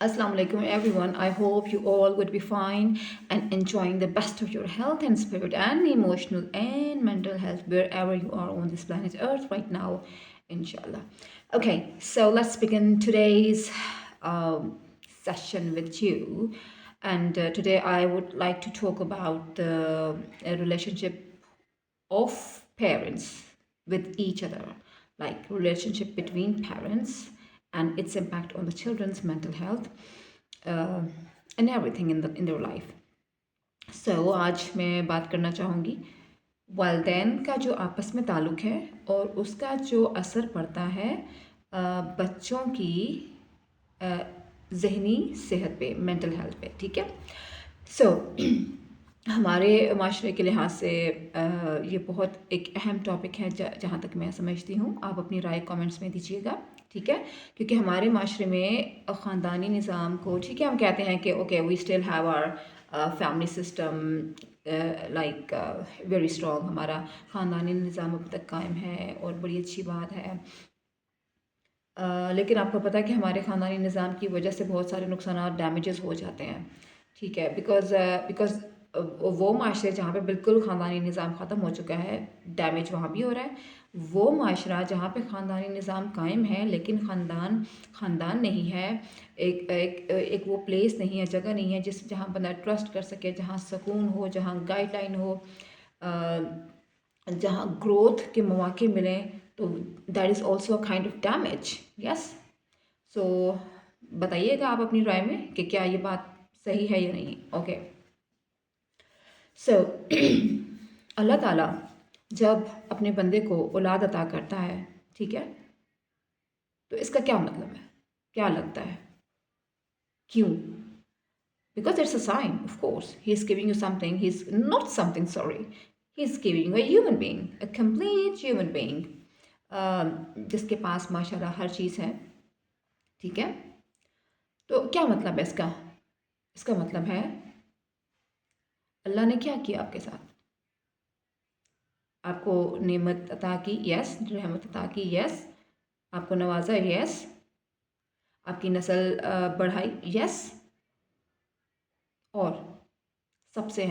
Assalamu alaikum everyone. I hope you all would be fine and enjoying the best of your health and spirit and emotional and mental health wherever you are on this planet Earth right now, inshallah. Okay, so let's begin today's um, session with you. And today I would like to talk about the relationship of parents with each other, like relationship between parents and its impact on the children's mental health uh, and everything in their life. So आज मैं बात करना चाहूँगी वालदैन का जो आपस में ताल्लुक़ है और उसका जो असर पड़ता है बच्चों की ज़हनी सेहत पे, मेंटल हेल्थ पे, ठीक है। सो हमारे माशरे के लिहाज से ये बहुत एक अहम टॉपिक है जहाँ तक मैं समझती हूँ। आप अपनी राय कमेंट्स में दीजिएगा, ठीक है। क्योंकि हमारे माशरे में ख़ानदानी निज़ाम को, ठीक है, हम कहते हैं कि okay we still have our family system like very strong, हमारा ख़ानदानी निज़ाम अब तक कायम है और बड़ी अच्छी बात है। लेकिन आपको पता है कि हमारे ख़ानदानी निज़ाम की वजह से बहुत सारे नुकसान डैमेजेस हो जाते हैं, ठीक है। बिकॉज़ वो माशरे जहाँ पे बिल्कुल ख़ानदानी निज़ाम ख़त्म हो चुका है, डैमेज वहाँ भी हो रहा है। वो माशरा जहाँ पे ख़ानदानी निज़ाम कायम है लेकिन ख़ानदान नहीं है, एक वो प्लेस नहीं है, जगह नहीं है जहाँ बंदा ट्रस्ट कर सके, जहाँ सुकून हो, जहाँ गाइडलाइन हो, जहाँ ग्रोथ के मौके मिलें, तो that is also a kind of damage. Yes, so बताइएगा आप अपनी राय में कि क्या ये बात सही है या नहीं। ओके, सो अल्लाह ताला जब अपने बंदे को औलाद अता करता है, ठीक है, तो इसका क्या मतलब है, क्या लगता है, क्यों? Because it's a sign, of course. He's giving you something, he's not something, sorry. He's giving you a human being, a complete human being, जिसके पास माशाल्लाह हर चीज़ है, ठीक है। तो क्या मतलब है इसका? इसका मतलब है अल्लाह ने क्या किया आपके साथ? आपको नेमत अता की, यस। रहमत अता की, यस। आपको नवाजा, यस। आपकी नस्ल बढ़ाई, यस। और सबसे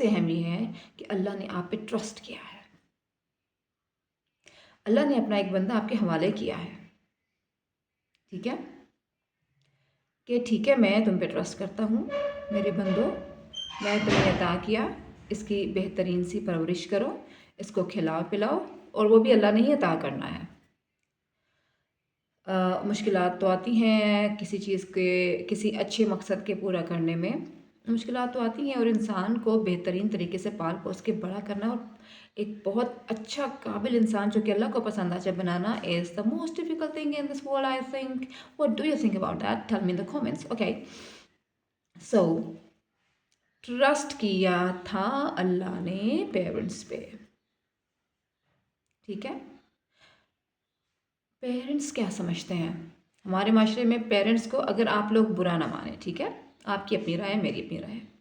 अहम ये है कि अल्लाह ने आप पे ट्रस्ट किया है। अल्लाह ने अपना एक बंदा आपके हवाले किया है, ठीक है, कि ठीक है मैं तुम पे ट्रस्ट करता हूँ मेरे बंदो, मैं तुम्हें अता किया, इसकी बेहतरीन सी परवरिश करो, इसको खिलाओ पिलाओ, और वो भी अल्लाह ने ही अता करना है। मुश्किलात तो आती हैं किसी चीज़ के, किसी अच्छे मकसद के पूरा करने में मुश्किलात तो आती हैं, और इंसान को बेहतरीन तरीके से पाल पोस के बड़ा करना और एक बहुत अच्छा काबिल इंसान जो कि अल्लाह को पसंद आ जाए बनाना is the most difficult thing in this world, I think. What do you think about that? Tell me in the comments. Okay, so trust किया था अल्लाह ने पेरेंट्स पे, ठीक है। पेरेंट्स क्या समझते हैं हमारे माशरे में? पेरेंट्स को अगर आप लोग बुरा ना माने, ठीक है, आपकी अपनी राय है, मेरी अपनी राय है।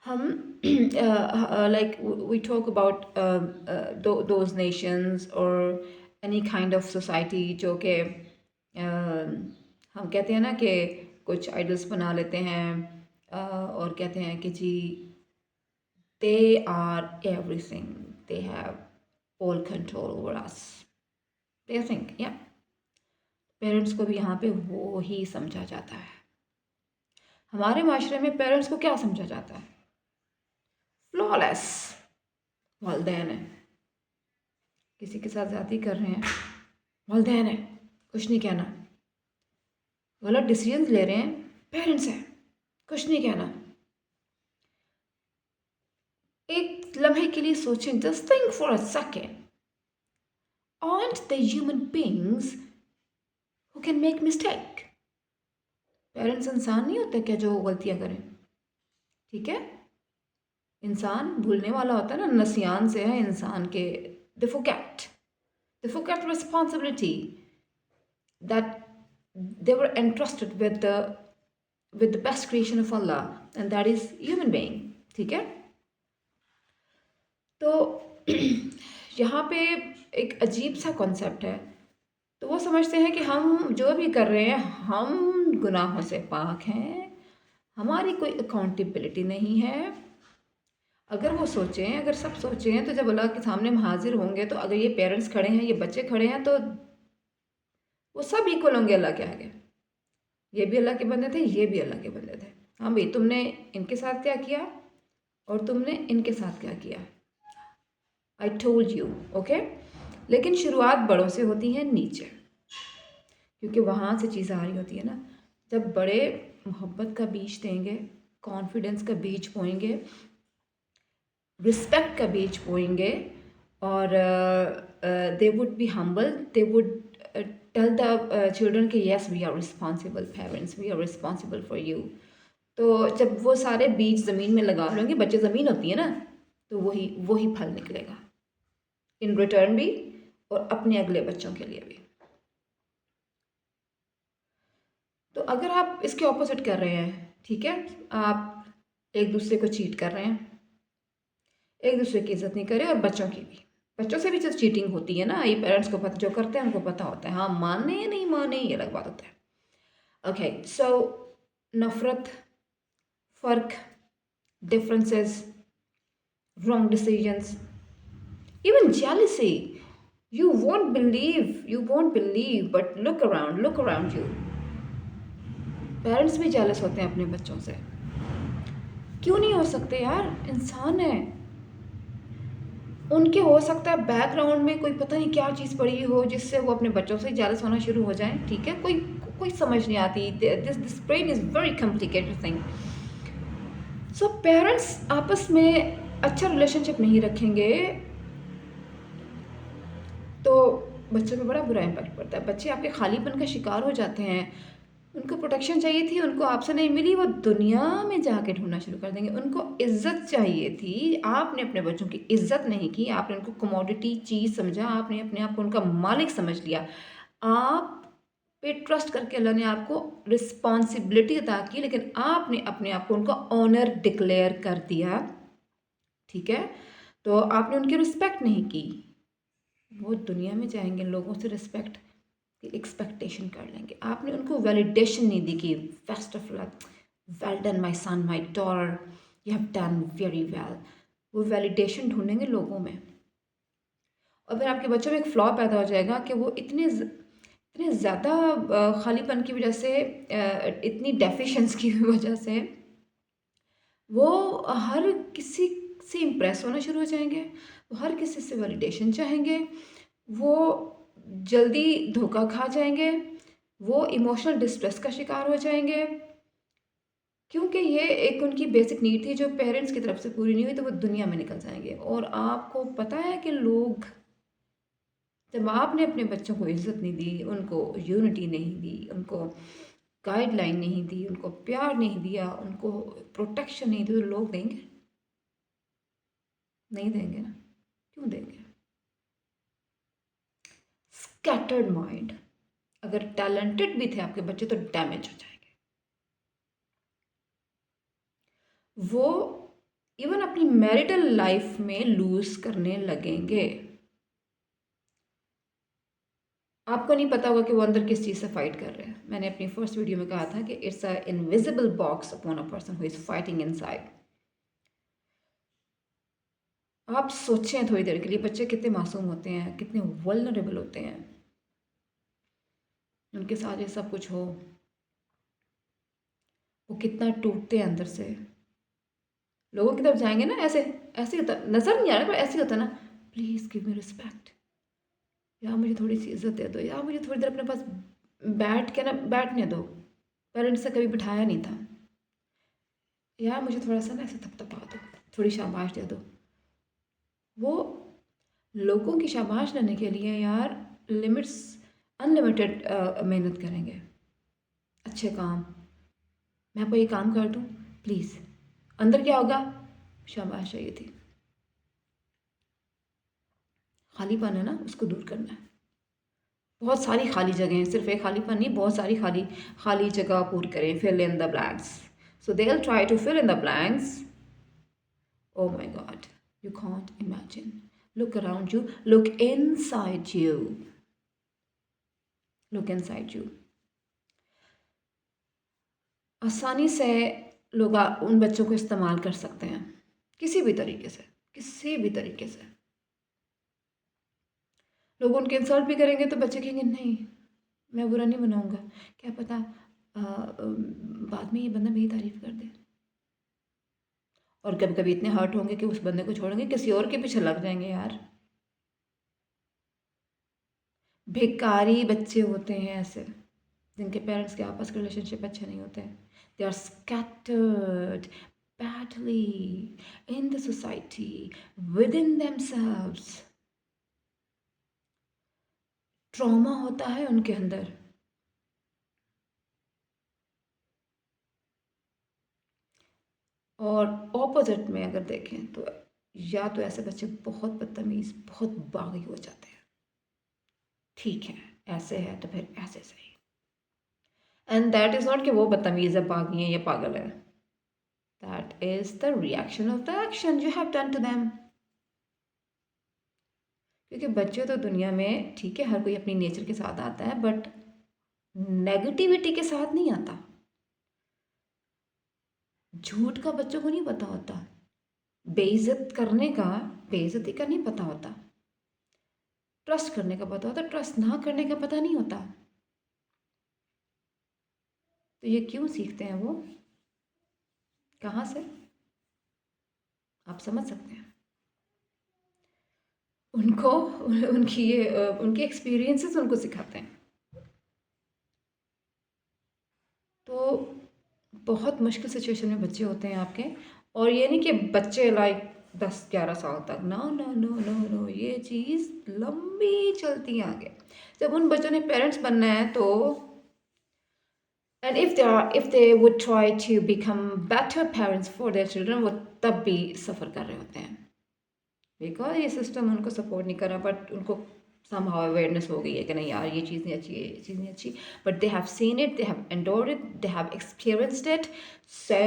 हम like we talk about those nations or any kind of society जो कि हम कहते हैं ना कि कुछ आइडल्स बना लेते हैं और कहते हैं कि जी they are everything, they have all control over us, they think, yeah। Parents को भी यहाँ पे वो ही समझा जाता है। हमारे माशरे में पेरेंट्स को क्या समझा जाता है? फ्लॉलेस वालदैन है, किसी के साथ ज़्यादती कर रहे हैं, वालदैन है, कुछ नहीं कहना। गलत डिसीजन ले रहे हैं, पेरेंट्स हैं, कुछ नहीं कहना। एक लम्हे के लिए सोचें, just think for a second, aren't they human beings who can make mistake? Parents इंसान नहीं होते क्या जो गलतियां करें, ठीक है। इंसान भूलने वाला होता है ना, नसियान से है इंसान के, they forget responsibility that they were entrusted with the best creation of Allah, and that is human being, ठीक है। तो यहाँ पे एक अजीब सा कॉन्सेप्ट है तो वो समझते हैं कि हम जो भी कर रहे हैं हम गुनाहों से पाक हैं, हमारी कोई अकाउंटेबिलिटी नहीं है। अगर वो सोचें, अगर सब सोचें तो जब अल्लाह के सामने हम हाजिर होंगे तो अगर ये पेरेंट्स खड़े हैं, ये बच्चे खड़े हैं, तो वो सब इक्वल होंगे अल्लाह के आगे। ये भी अल्लाह के बंदे थे, ये भी अल्लाह के बंदे थे। हाँ भाई, तुमने इनके साथ क्या किया और तुमने इनके साथ क्या किया, आई टोल्ड यू, ओके। लेकिन शुरुआत बड़ों से होती है नीचे, क्योंकि वहाँ से चीज़ आ रही होती है ना। जब बड़े मोहब्बत का बीज देंगे, कॉन्फिडेंस का बीज बोएंगे, रिस्पेक्ट का बीज बोएंगे, और they would be humble, they would tell the children कि yes we are responsible parents, we are responsible for you. तो जब वो सारे बीज ज़मीन में लगा रहे होंगे, बच्चे ज़मीन होती है ना, तो वही वही फल निकलेगा इन रिटर्न भी, और अपने अगले बच्चों के लिए भी। तो अगर आप इसके ऑपोजिट कर रहे हैं, ठीक है, आप एक दूसरे को चीट कर रहे हैं, एक दूसरे की इज्जत नहीं करें, और बच्चों की भी, बच्चों से भी जब चीटिंग होती है ना, ये पेरेंट्स को पता, जो करते हैं उनको पता होता है, हाँ माने या नहीं माने ये अलग बात होता है। ओके, सो नफरत, फ़र्क, differences, wrong decisions, even jealousy. You won't believe, but look around you. Parents भी जेलस होते हैं अपने बच्चों से। क्यों नहीं हो सकते यार, इंसान है। उनके हो सकता है बैकग्राउंड में कोई पता नहीं क्या चीज़ पड़ी हो जिससे वो अपने बच्चों से जेलस होना शुरू हो जाएं, ठीक है, कोई कोई समझ नहीं आती। This brain is very complicated thing. So parents आपस में अच्छा रिलेशनशिप नहीं रखेंगे तो बच्चों पे बड़ा बुरा इम्पैक्ट पड़ता है। बच्चे आपके खालीपन का शिकार हो जाते हैं। उनको प्रोटेक्शन चाहिए थी, उनको आपसे नहीं मिली, वो दुनिया में जाके ढूंढना शुरू कर देंगे। उनको इज्जत चाहिए थी, आपने अपने बच्चों की इज्जत नहीं की, आपने उनको कमोडिटी चीज़ समझा, आपने अपने आप को उनका मालिक समझ लिया। आप पे ट्रस्ट करके अल्लाह ने आपको रिस्पॉन्सिबिलिटी अता की, लेकिन आपने अपने आप को उनका ऑनर डिक्लेयर कर दिया, ठीक है। तो आपने उनकी रिस्पेक्ट नहीं की। वो दुनिया में जाएंगे, लोगों से रिस्पेक्ट की एक्सपेक्टेशन कर लेंगे। आपने उनको वैलिडेशन नहीं दी कि best of luck, well done my son, my daughter, you have done very well. वो वैलिडेशन ढूंढेंगे लोगों में, और फिर आपके बच्चों में एक फ्लॉ पैदा हो जाएगा कि वो इतने ज़्यादा खालीपन की वजह से, इतनी डेफिशिएंस की वजह से वो हर किसी से इम्प्रेस होना शुरू हो जाएंगे, वो हर किसी से वैलिडेशन चाहेंगे, वो जल्दी धोखा खा जाएंगे, वो इमोशनल डिस्ट्रेस का शिकार हो जाएंगे, क्योंकि ये एक उनकी बेसिक नीड थी जो पेरेंट्स की तरफ से पूरी नहीं हुई, तो वो दुनिया में निकल जाएंगे। और आपको पता है कि लोग, जब आपने अपने बच्चों को इज्जत नहीं दी, उनको यूनिटी नहीं दी, उनको गाइडलाइन नहीं दी, उनको प्यार नहीं दिया, उनको प्रोटेक्शन नहीं दी, तो लोग देंगे? नहीं देंगे ना। क्यों देंगे? Scattered mind. अगर टैलेंटेड भी थे आपके बच्चे तो डैमेज हो जाएंगे। वो इवन अपनी मैरिटल लाइफ में लूज करने लगेंगे। आपको नहीं पता होगा कि वो अंदर किस चीज़ से फाइट कर रहे हैं। मैंने अपनी फर्स्ट वीडियो में कहा था कि it's a invisible box upon a person who is fighting inside. आप सोचें थोड़ी देर के लिए, बच्चे कितने मासूम होते हैं, कितने वल्नरेबल होते हैं, उनके साथ ये सब कुछ हो, वो कितना टूटते हैं अंदर से। लोगों की तरफ जाएंगे ना, ऐसे ऐसे होता, नज़र नहीं आ रहा पर ऐसे होता ना, प्लीज़ गिव मी रिस्पेक्ट, यार मुझे थोड़ी सी इज्जत दे दो, यार मुझे थोड़ी देर अपने पास बैठ के ना बैठने दो, पेरेंट्स से कभी बिठाया नहीं था, यार मुझे थोड़ा सा ना ऐसे थपथपा दो, थोड़ी शाबाश दे दो। वो लोगों की शाबाश लेने के लिए यार लिमिट्स, अनलिमिटेड मेहनत करेंगे। अच्छे काम, मैं आपको ये काम कर दूँ प्लीज़, अंदर क्या होगा, शाबाश चाहिए थी। खालीपन है ना, उसको दूर करना है। बहुत सारी खाली जगह हैं, सिर्फ एक खालीपन नहीं, बहुत सारी खाली खाली जगह पूरी करें, fill in the blanks. So they will try to fill in the blanks. Oh my God, you can't imagine. Look around you, look inside you. Look inside you. आसानी से लोग उन बच्चों को इस्तेमाल कर सकते हैं किसी भी तरीके से, किसी भी तरीके से। लोग उनके इंसल्ट भी करेंगे तो बच्चे कहेंगे नहीं, मैं बुरा नहीं बनाऊंगा, क्या पता बाद में ये बंदा मेरी तारीफ कर दे। और कभी कभी इतने हर्ट होंगे कि उस बंदे को छोड़ेंगे, किसी और के पीछे लग जाएंगे यार। भिखारी बच्चे होते हैं ऐसे, जिनके पेरेंट्स के आपस के रिलेशनशिप अच्छे नहीं होते। They are scattered badly in the society, within themselves। ट्रॉमा होता है उनके अंदर। और ऑपोजिट में अगर देखें तो या तो ऐसे बच्चे बहुत बदतमीज़, बहुत बागी हो जाते हैं। ठीक है, ऐसे है तो फिर ऐसे सही। एंड दैट इज़ नॉट कि वो बदतमीज़ है, बागी है या पागल है। That is the reaction of the action you have done to them. क्योंकि बच्चे तो दुनिया में, ठीक है, हर कोई अपनी नेचर के साथ आता है, बट नेगेटिविटी के साथ नहीं आता। झूठ का बच्चों को नहीं पता होता, बेइज्जत करने का, बेइज्जती का नहीं पता होता, ट्रस्ट करने का पता होता, ट्रस्ट ना करने का पता नहीं होता। तो ये क्यों सीखते हैं वो, कहाँ से, आप समझ सकते हैं। उनको उनके एक्सपीरियंसेस उनको सिखाते हैं। तो बहुत मुश्किल सिचुएशन में बच्चे होते हैं आपके। और ये नहीं कि बच्चे लाइक 10-11 साल तक, no no no no no, ये चीज़ लंबी चलती है आगे। जब उन बच्चों ने पेरेंट्स बनना है तो, and if they would try to become better parents for their children, वो तब भी सफ़र कर रहे होते हैं, बिकॉज ये सिस्टम उनको सपोर्ट नहीं कर रहा। बट उनको somehow awareness हो गई है कि नहीं यार, ये चीज़ नहीं अच्छी, ये चीज़ नहीं अच्छी, but they have seen it, they have endured it, they have experienced it, so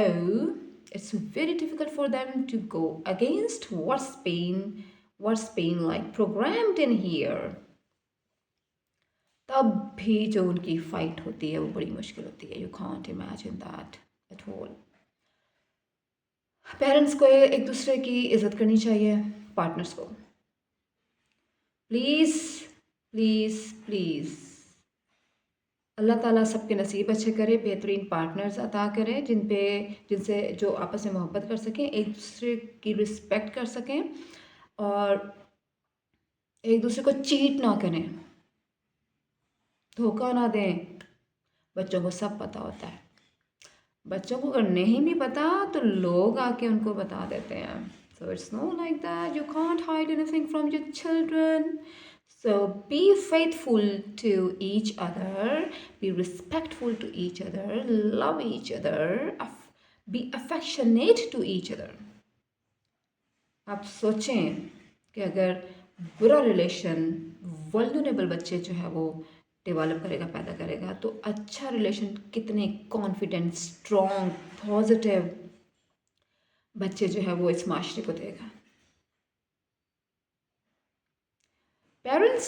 it's very difficult for them to go against what's being like programmed in here। तब भी जो उनकी फाइट होती है वो बड़ी मुश्किल होती है। You can't imagine that at all। Parents को एक दूसरे की इज्जत करनी चाहिए, पार्टनर्स को। प्लीज़ प्लीज़ प्लीज़, अल्लाह ताला सबके नसीब अच्छे करे, बेहतरीन पार्टनर्स अता करे जिनसे जो आपस में मोहब्बत कर सकें, एक दूसरे की रिस्पेक्ट कर सकें, और एक दूसरे को चीट ना करें, धोखा ना दें। बच्चों को सब पता होता है। बच्चों को अगर नहीं भी पता तो लोग आके उनको बता देते हैं। So it's know like that, you can't hide anything from your children. So be faithful to each other, be respectful to each other, love each other, be affectionate to each other। आप सोचें कि अगर बुरा relation vulnerable बच्चे जो है वो develop करेगा, पैदा करेगा, तो अच्छा रिलेशन कितने कॉन्फिडेंट, स्ट्रॉन्ग, पॉजिटिव बच्चे जो है वो इस माशरे को देगा। पेरेंट्स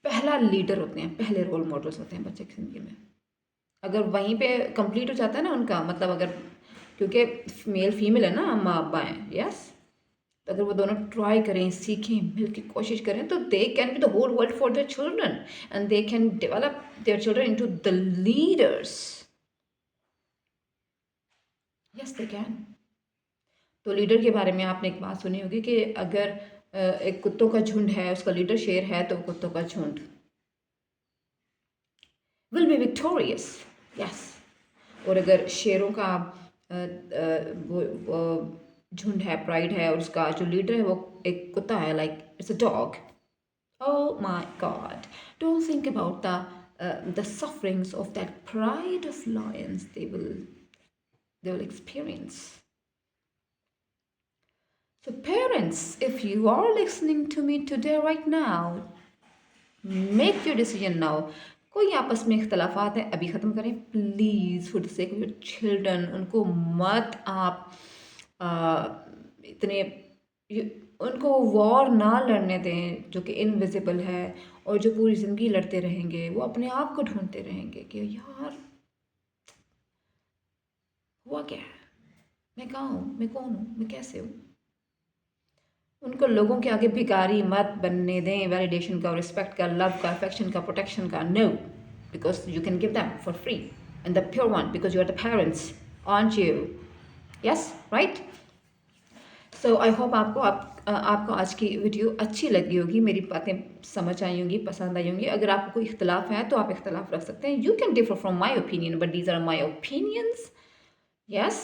पहला लीडर होते हैं, पहले रोल मॉडल्स होते हैं बच्चे की ज़िंदगी में। अगर वहीं पे कंप्लीट हो जाता है ना उनका, मतलब अगर, क्योंकि मेल फीमेल है ना, अम्मा अब्बा हैं, यस, तो अगर वो दोनों ट्राई करें, सीखें, मिल के कोशिश करें, तो they can be the whole world for their children, and they can develop their children into the leaders. Yes they can. तो लीडर के बारे में आपने एक बात सुनी होगी कि अगर एक कुत्तों का झुंड है, उसका लीडर शेर है, तो कुत्तों का झुंड विल बी विक्टोरियस, यस। और अगर शेरों का वो झुंड है, प्राइड है, और उसका जो लीडर है वो एक कुत्ता है, like it's a dog, oh my god, don't think about the sufferings of that pride of lions they will experience। So parents, if you are listening to me today right now, make your decision now। कोई आपस में इख्तलाफात है, अभी ख़त्म करें please, for the sake of your children. उनको मत आप इतने उनको वॉर ना लड़ने दें जो कि इनविजिबल है, और जो पूरी ज़िंदगी लड़ते रहेंगे, वो अपने आप को ढूंढते रहेंगे कि यार हुआ क्या है, मैं कहाँ हूँ, मैं कौन हूँ, मैं कैसे हूँ। उनको लोगों के आगे भिखारी मत बनने दें, वैलिडेशन का, रिस्पेक्ट का, लव का, अफेक्शन का, प्रोटेक्शन का। No, because you can give them for free and the pure one, because you are the parents, aren't you? Yes, right? So I hope आपको आज की वीडियो अच्छी लगी होगी, मेरी बातें समझ आई होंगी, पसंद आई होंगी। अगर आपको कोई इख्तलाफ है तो आप इख्तलाफ रख सकते हैं। You can differ from my opinion, but these are my opinions. Yes,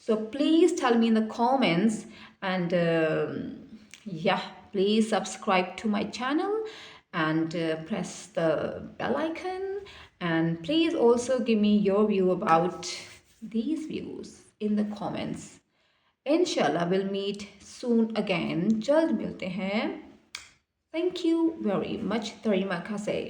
so please tell me in the comments, and yeah, please subscribe to my channel, and press the bell icon, and please also give me your view about these views in the comments. Inshallah we'll meet soon again, जल्द मिलते हैं. Thank you very much. Terima kasih.